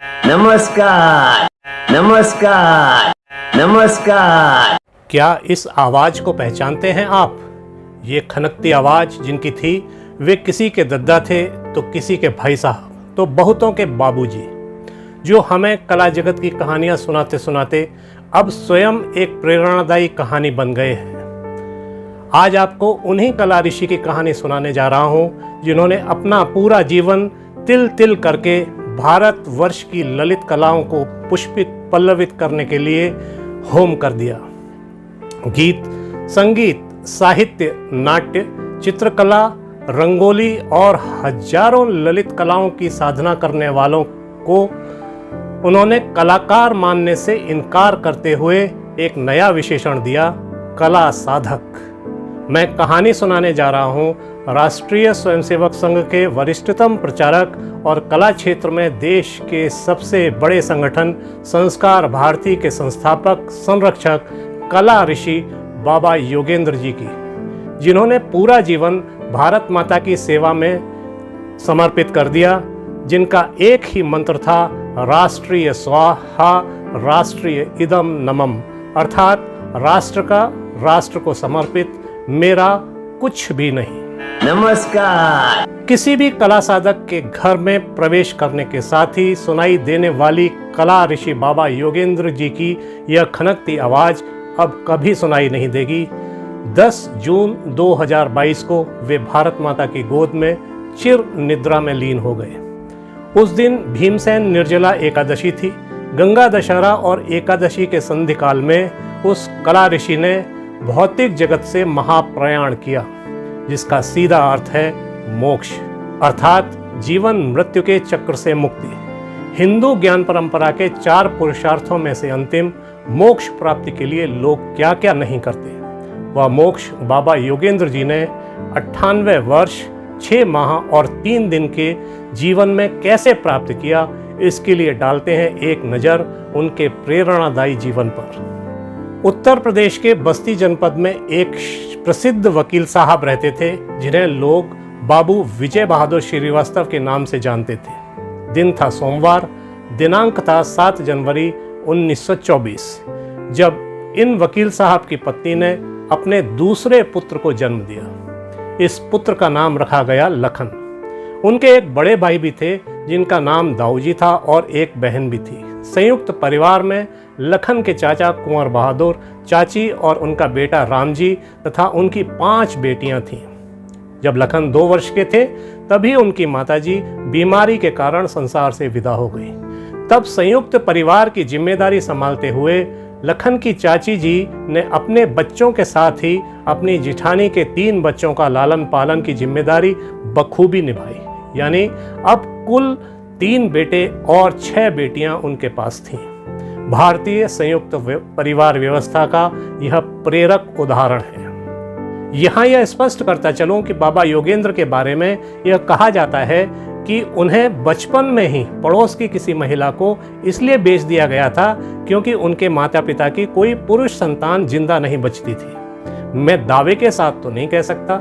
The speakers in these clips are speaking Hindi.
नमस्कार, नमस्कार, नमस्कार। क्या इस आवाज को पहचानते हैं आप? ये खनकती आवाज जिनकी थी, वे किसी के दद्दा थे तो किसी के भाई साहब तो बहुतों के बाबूजी, जो हमें कला जगत की कहानियां सुनाते सुनाते अब स्वयं एक प्रेरणादायी कहानी बन गए हैं। आज आपको उन्हीं कला ऋषि की कहानी सुनाने जा रहा हूं, जिन्होंने अपना पूरा जीवन तिल तिल करके भारत वर्ष की ललित कलाओं को पुष्पित पल्लवित करने के लिए होम कर दिया। गीत, संगीत, साहित्य, नाट्य, चित्रकला, रंगोली और हजारों ललित कलाओं की साधना करने वालों को उन्होंने कलाकार मानने से इनकार करते हुए एक नया विशेषण दिया, कला साधक। मैं कहानी सुनाने जा रहा हूं राष्ट्रीय स्वयंसेवक संघ के वरिष्ठतम प्रचारक और कला क्षेत्र में देश के सबसे बड़े संगठन संस्कार भारती के संस्थापक, संरक्षक, कला ऋषि बाबा योगेंद्र जी की, जिन्होंने पूरा जीवन भारत माता की सेवा में समर्पित कर दिया, जिनका एक ही मंत्र था, राष्ट्रीय स्वाहा राष्ट्रीय इदम नमम, अर्थात राष्ट्र का राष्ट्र को समर्पित, मेरा कुछ भी नहीं। नमस्कार। किसी भी कला साधक के घर में प्रवेश करने के साथ ही सुनाई देने वाली कला ऋषि बाबा योगेंद्र जी की यह खनकती आवाज अब कभी सुनाई नहीं देगी। 10 जून 2022 को वे भारत माता की गोद में चिर निद्रा में लीन हो गए। उस दिन भीमसेन निर्जला एकादशी थी। गंगा दशहरा और एकादशी के संधि काल में उस कला ऋषि ने भौतिक जगत से महाप्रयाण किया, जिसका सीधा अर्थ है मोक्ष, अर्थात जीवन मृत्यु के चक्र से मुक्ति। हिंदू ज्ञान परंपरा के 4 पुरुषार्थों में से अंतिम मोक्ष प्राप्ति के लिए लोग क्या क्या नहीं करते, वह मोक्ष बाबा योगेंद्र जी ने 98 वर्ष 6 माह और 3 दिन के जीवन में कैसे प्राप्त किया, इसके लिए डालते हैं एक नज़र उनके प्रेरणादायी जीवन पर। उत्तर प्रदेश के बस्ती जनपद में एक प्रसिद्ध वकील साहब रहते थे, जिन्हें लोग बाबू विजय बहादुर श्रीवास्तव के नाम से जानते थे। दिन था सोमवार, दिनांक था 7 जनवरी 1924, जब इन वकील साहब की पत्नी ने अपने दूसरे पुत्र को जन्म दिया। इस पुत्र का नाम रखा गया लखन। उनके एक बड़े भाई भी थे, जिनका नाम दाऊजी था, और एक बहन भी थी। संयुक्त परिवार में लखन के चाचा कुंवर बहादुर, चाची और उनका बेटा रामजी तथा उनकी 5 बेटियां थीं। जब लखन 2 वर्ष के थे, तभी उनकी माताजी बीमारी के कारण संसार से विदा हो गई। तब संयुक्त परिवार की जिम्मेदारी संभालते हुए लखन की चाची जी ने अपने बच्चों के साथ ही अपनी जिठानी के 3 बच्चों का लालन पालन की जिम्मेदारी बखूबी निभाई। यानी अब कुल 3 बेटे और 6 बेटियां उनके पास थीं। भारतीय संयुक्त परिवार व्यवस्था का यह प्रेरक उदाहरण है। यहाँ यह स्पष्ट करता चलूं कि बाबा योगेंद्र के बारे में यह कहा जाता है कि उन्हें बचपन में ही पड़ोस की किसी महिला को इसलिए बेच दिया गया था क्योंकि उनके माता पिता की कोई पुरुष संतान जिंदा नहीं बचती थी। मैं दावे के साथ तो नहीं कह सकता,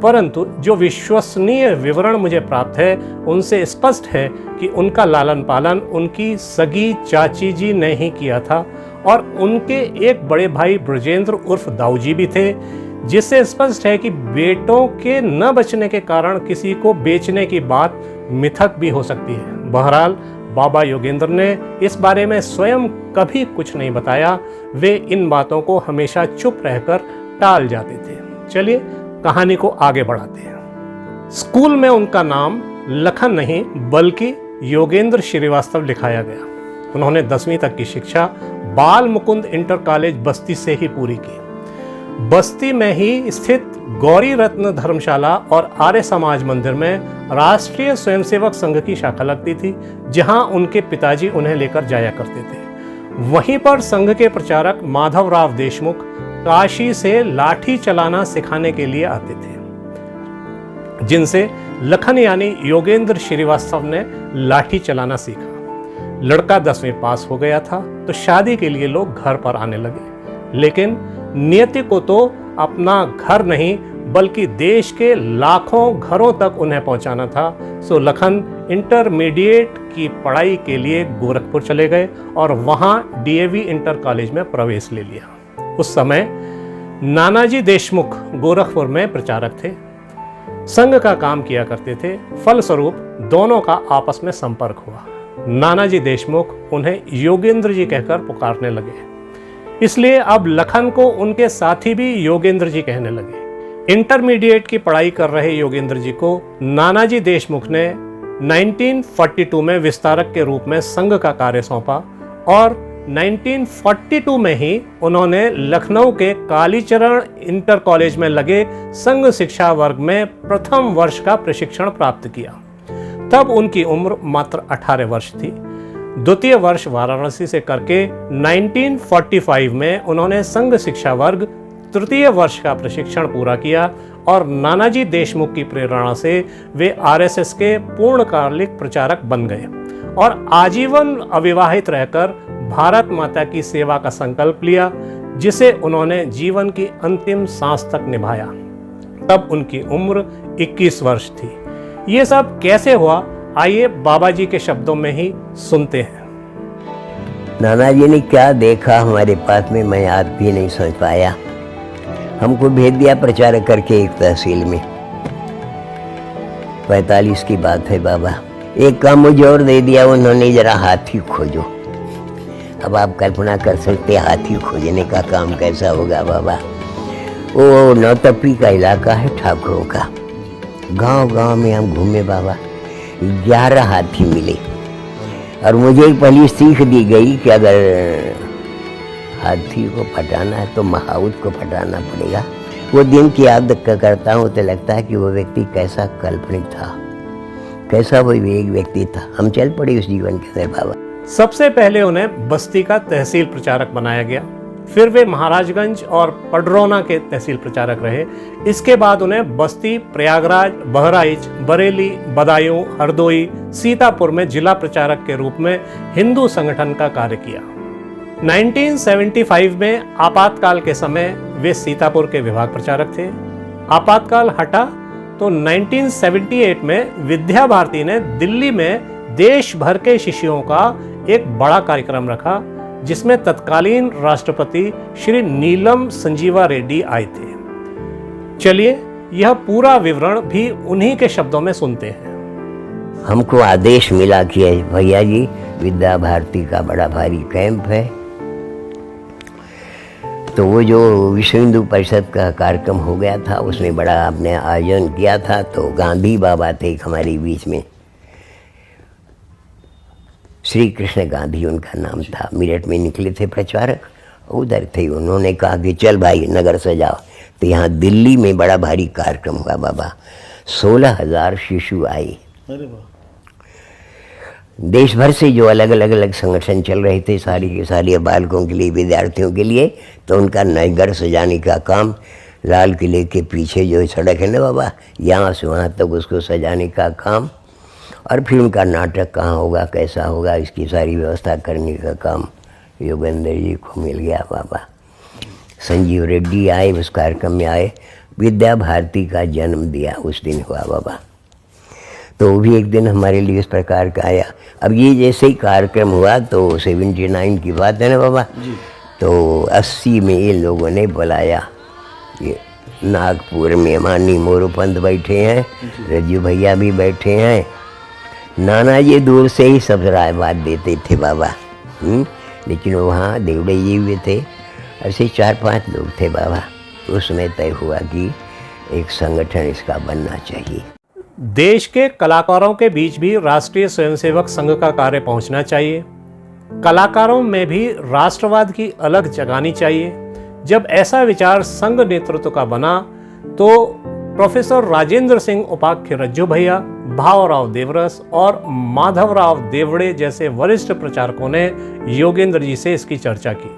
परंतु जो विश्वसनीय विवरण मुझे प्राप्त है उनसे स्पष्ट है कि उनका लालन पालन उनकी सगी चाची जी ने ही किया था, और उनके एक बड़े भाई ब्रजेंद्र उर्फ दाऊजी भी थे, जिससे स्पष्ट है कि बेटों के न बचने के कारण किसी को बेचने की बात मिथक भी हो सकती है। बहरहाल बाबा योगेंद्र ने इस बारे में स्वयं कभी कुछ नहीं बताया। वे इन बातों को हमेशा चुप रहकर टाल जाते थे। चलिए कहानी को आगे बढ़ाते हैं। स्कूल में उनका नाम लखन नहीं बल्कि योगेंद्र श्रीवास्तव लिखाया गया। उन्होंने 10वीं तक की शिक्षा बाल मुकुंद इंटर कॉलेज बस्ती से ही पूरी की। बस्ती में ही स्थित गौरी रत्न धर्मशाला और आर्य समाज मंदिर में राष्ट्रीय स्वयंसेवक संघ की शाखा लगती थी, जहां उनके पिताजी उन्हें लेकर जाया करते थे। वहीं पर संघ के प्रचारक माधवराव देशमुख काशी से लाठी चलाना सिखाने के लिए आते थे, जिनसे लखन यानी योगेंद्र श्रीवास्तव ने लाठी चलाना सीखा। लड़का 10वीं पास हो गया था तो शादी के लिए लोग घर पर आने लगे, लेकिन नियति को तो अपना घर नहीं बल्कि देश के लाखों घरों तक उन्हें पहुंचाना था। सो लखन इंटरमीडिएट की पढ़ाई के लिए गोरखपुर चले गए और वहां डीएवी इंटर कॉलेज में प्रवेश ले लिया। उस समय नानाजी देशमुख गोरखपुर में प्रचारक थे, संघ का काम किया करते थे। फलस्वरूप दोनों का आपस में संपर्क हुआ। नानाजी देशमुख उन्हें योगेंद्र जी कहकर पुकारने लगे, इसलिए अब लखन को उनके साथी भी योगेंद्र जी कहने लगे। इंटरमीडिएट की पढ़ाई कर रहे योगेंद्र जी को नानाजी देशमुख ने 1942 में विस्तारक के रूप में संघ का कार्य सौंपा और 1942 में ही उन्होंने लखनऊ के कालीचरण इंटर कॉलेज में लगे संघ शिक्षा वर्ग में प्रथम वर्ष का प्रशिक्षण प्राप्त किया। तब उनकी उम्र मात्र 18 वर्ष थी। द्वितीय वर्ष वाराणसी से करके 1945 में उन्होंने संघ शिक्षा वर्ग तृतीय वर्ष का प्रशिक्षण पूरा किया और नानाजी देशमुख की प्रेरणा से वे आरएसएस के पूर्णकालिक प्रचारक बन गए और आजीवन अविवाहित रहकर भारत माता की सेवा का संकल्प लिया, जिसे उन्होंने जीवन की अंतिम सांस तक निभाया। तब उनकी उम्र 21 वर्ष थी। ये सब कैसे हुआ, आइए बाबा जी के शब्दों में ही सुनते हैं। नाना जी ने क्या देखा हमारे पास में, मैं आज भी नहीं सोच पाया। हमको भेज दिया प्रचारक करके एक तहसील में। 45 की बात है बाबा। एक काम मुझे और दे दिया उन्होंने, जरा हाथी खोजो। अब आप कल्पना कर सकते हाथी खोजने का काम कैसा होगा बाबा। वो नौतपी का इलाका है ठाकुरों का। गांव गांव में हम घूमे बाबा, 11 हाथी मिले और मुझे एक पहली सीख दी गई कि अगर हाथी को फटाना है तो महाउत को फटाना पड़ेगा। वो दिन की याद करता हूँ तो लगता है कि वो व्यक्ति कैसा काल्पनिक था, कैसा वो एक व्यक्ति था। हम चल पड़े उस जीवन के अंदर बाबा। सबसे पहले उन्हें बस्ती का तहसील प्रचारक बनाया गया, फिर वे महाराजगंज और पडरौना के तहसील प्रचारक रहे। इसके बाद उन्हें बस्ती, प्रयागराज, बहराइच, बरेली, बदायूं, हरदोई, सीतापुर में जिला प्रचारक के रूप में हिंदू संगठन का कार्य किया। 1975 में आपातकाल के समय वे सीतापुर के विभाग प्रचारक थे। आपातकाल हटा तो 1978 में विद्या भारती ने दिल्ली में देश भर के शिष्यों का एक बड़ा कार्यक्रम रखा, जिसमें तत्कालीन राष्ट्रपति श्री नीलम संजीवा रेड्डी आए थे। चलिए यह पूरा विवरण भी उन्हीं के शब्दों में सुनते हैं। हमको आदेश मिला कि भैया जी विद्या भारती का बड़ा भारी कैंप है, तो वो जो विश्व हिंदू परिषद का कार्यक्रम हो गया था उसमें बड़ा आपने आयोजन किया था। तो गांधी बाबा थे हमारे बीच में, श्री कृष्ण गांधी उनका नाम था। मेरठ में निकले थे प्रचारक, उधर थे। उन्होंने कहा कि चल भाई नगर सजाओ। तो यहाँ दिल्ली में बड़ा भारी कार्यक्रम हुआ बाबा। 16,000 शिशु आए। देश भर से जो अलग अलग संगठन चल रहे थे, सारी के सारी बालकों के लिए, विद्यार्थियों के लिए। तो उनका नगर सजाने का काम, लाल किले के पीछे जो सड़क है ना बाबा, यहाँ से वहाँ तक उसको सजाने का काम, और फिर उनका नाटक कहाँ होगा, कैसा होगा, इसकी सारी व्यवस्था करने का काम योगेंद्र जी को मिल गया बाबा। संजीव रेड्डी आए, उस कार्यक्रम में आए। विद्या भारती का जन्म दिया उस दिन हुआ बाबा। तो वो भी एक दिन हमारे लिए इस प्रकार का आया। अब ये जैसे ही कार्यक्रम हुआ तो 79 की बात है ना बाबा जी। तो 80 में इन लोगों ने बुलाया। ये नागपुर में माननीय मोरूपंत बैठे हैं, रज्जू भैया भी बैठे हैं। नाना जी दूर से ही सब राय बात देते थे बाबा। लेकिन वहाँ देवड़े जी भी थे, ऐसे 4-5 लोग थे बाबा। उसमें तय हुआ कि एक संगठन इसका बनना चाहिए। देश के कलाकारों के बीच भी राष्ट्रीय स्वयंसेवक संघ का कार्य पहुंचना चाहिए। कलाकारों में भी राष्ट्रवाद की अलग जगानी चाहिए। जब ऐसा विचार संघ नेतृत्व का बना तो प्रोफेसर राजेंद्र सिंह उपाख्य रज्जू भैया, भावराव देवरस और माधवराव देवड़े जैसे वरिष्ठ प्रचारकों ने योगेंद्र जी से इसकी चर्चा की।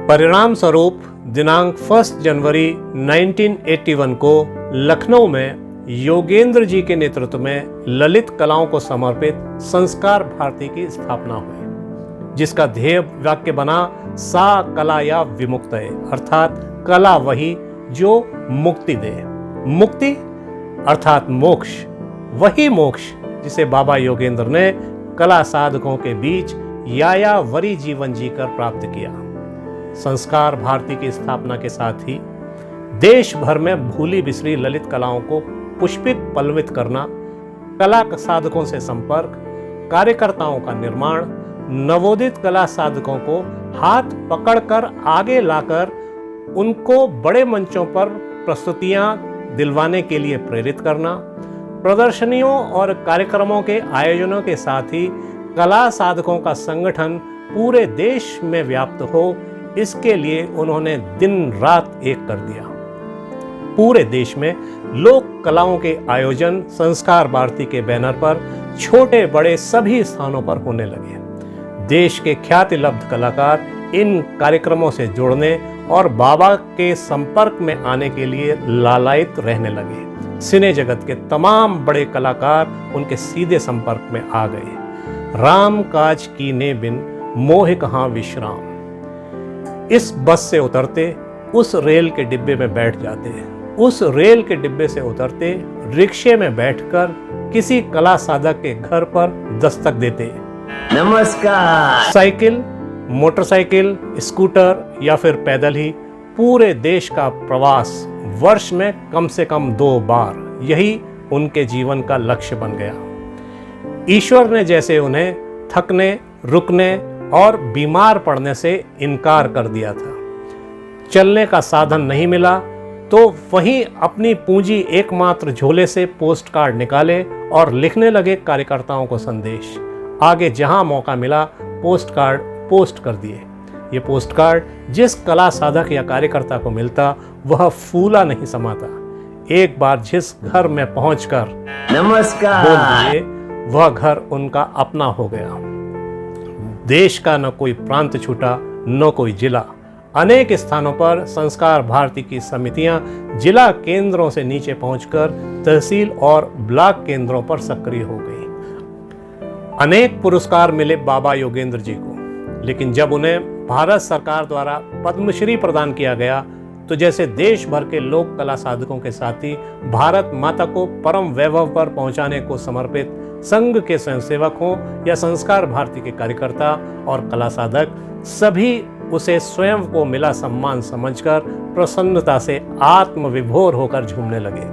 परिणाम स्वरूप दिनांक 1 जनवरी 1981 को लखनऊ में योगेंद्र जी के नेतृत्व में ललित कलाओं को समर्पित संस्कार भारती की स्थापना हुई, जिसका ध्येय वाक्य बना सा कला या विमुक्तये, अर्थात कला वही जो मुक्ति दे। मुक्ति अर्थात मोक्ष, वही मोक्ष जिसे बाबा योगेंद्र ने कला साधकों के बीच यायावरी जीवन जीकर प्राप्त किया। संस्कार भारती की स्थापना के साथ ही देश भर में भूली बिसरी ललित कलाओं को पुष्पित पल्लवित करना, कला साधकों से संपर्क, कार्यकर्ताओं का निर्माण, नवोदित कला साधकों को हाथ पकड़कर आगे लाकर उनको बड़े मंचों पर प्रस्तुतियां दिलवाने के लिए प्रेरित करना, प्रदर्शनियों और कार्यक्रमों के आयोजनों के साथ ही कला साधकों का संगठन पूरे देश में व्याप्त हो, इसके लिए उन्होंने दिन रात एक कर दिया। पूरे देश में लोक कलाओं के आयोजन संस्कार भारती के बैनर पर छोटे बड़े सभी स्थानों पर होने लगे। देश के ख्याति लब्ध कलाकार इन कार्यक्रमों से जुड़ने और बाबा के संपर्क में आने के लिए लालायित रहने लगे। सिने जगत के तमाम बड़े कलाकार उनके सीधे संपर्क में आ गए। राम काज कीने बिन मोह कहाँ विश्राम। इस बस से उतरते उस रेल के डिब्बे में बैठ जाते, उस रेल के डिब्बे से उतरते रिक्शे में बैठकर किसी कला साधक के घर पर दस्तक देते। नमस्कार। साइकिल, मोटरसाइकिल, स्कूटर या फिर पैदल ही पूरे देश का प्रवास वर्ष में कम से कम 2 बार, यही उनके जीवन का लक्ष्य बन गया। ईश्वर ने जैसे उन्हें थकने, रुकने और बीमार पड़ने से इनकार कर दिया था। चलने का साधन नहीं मिला तो वहीं अपनी पूंजी एकमात्र झोले से पोस्ट कार्ड निकाले और लिखने लगे कार्यकर्ताओं को संदेश। आगे जहां मौका मिला पोस्ट कार्ड पोस्ट कर दिए। ये पोस्ट कार्ड जिस कला साधक या कार्यकर्ता को मिलता वह फूला नहीं समाता। एक बार जिस घर में पहुंचकर नमस्कार बोल दिए, वह घर उनका अपना हो गया। देश का न कोई प्रांत छूटा, न कोई जिला। अनेक स्थानों पर संस्कार भारती की समितियां जिला केंद्रों से नीचे पहुंचकर तहसील और ब्लॉक केंद्रों पर सक्रिय हो गई। अनेक पुरस्कार मिले बाबा योगेंद्र जी को, लेकिन जब उन्हें भारत सरकार द्वारा पद्मश्री प्रदान किया गया तो जैसे देश भर के लोक कला साधकों के साथ ही भारत माता को परम वैभव पर पहुंचाने को समर्पित संघ के स्वयंसेवक हों या संस्कार भारती के कार्यकर्ता और कला साधक, सभी उसे स्वयं को मिला सम्मान समझकर प्रसन्नता से आत्मविभोर होकर झूमने लगे।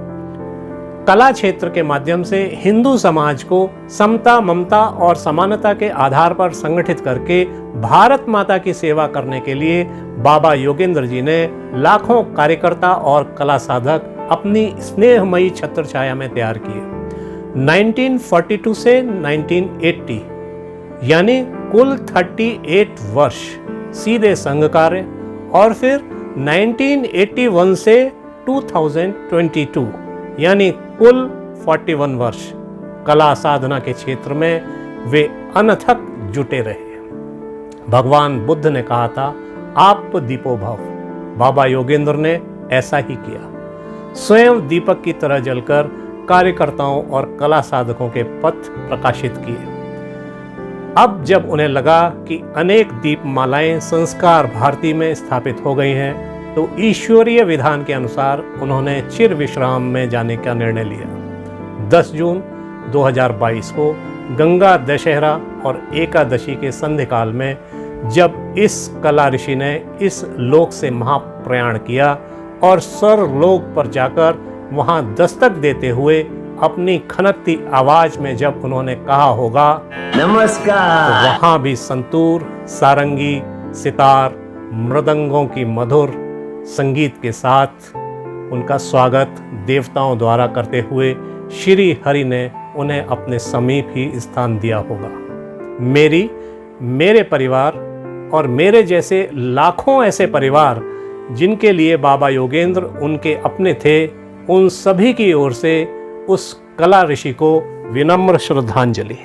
कला क्षेत्र के माध्यम से हिंदू समाज को समता, ममता और समानता के आधार पर संगठित करके भारत माता की सेवा करने के लिए बाबा योगेंद्र जी ने लाखों कार्यकर्ता और कला साधक अपनी स्नेहमयी छत्रछाया में तैयार किए। 1942 से 1980 यानी कुल 38 वर्ष सीधे संघ कार्य और फिर 1981 से 2022 यानी कुल 41 वर्ष कला साधना के क्षेत्र में वे अनथक जुटे रहे। भगवान बुद्ध ने कहा था, आप दीपो भव। बाबा योगेंद्र ने ऐसा ही किया। स्वयं दीपक की तरह जलकर कार्यकर्ताओं और कला साधकों के पथ प्रकाशित किए। अब जब उन्हें लगा कि अनेक दीपमालाएं संस्कार भारती में स्थापित हो गई हैं, तो ईश्वरीय विधान के अनुसार उन्होंने चिर विश्राम में जाने का निर्णय लिया। 10 जून 2022 को गंगा दशहरा और एकादशी के संध्याकाल में जब इस कला ऋषि ने इस लोक से महाप्रयाण किया और स्वर्गलोक पर जाकर वहां दस्तक देते हुए अपनी खनकती आवाज में जब उन्होंने कहा होगा नमस्कार, तो वहां भी संतूर, सारंगी, सितार, मृदंगों की मधुर संगीत के साथ उनका स्वागत देवताओं द्वारा करते हुए श्री हरि ने उन्हें अपने समीप ही स्थान दिया होगा। मेरे परिवार और मेरे जैसे लाखों ऐसे परिवार जिनके लिए बाबा योगेंद्र उनके अपने थे, उन सभी की ओर से उस कला ऋषि को विनम्र श्रद्धांजलि।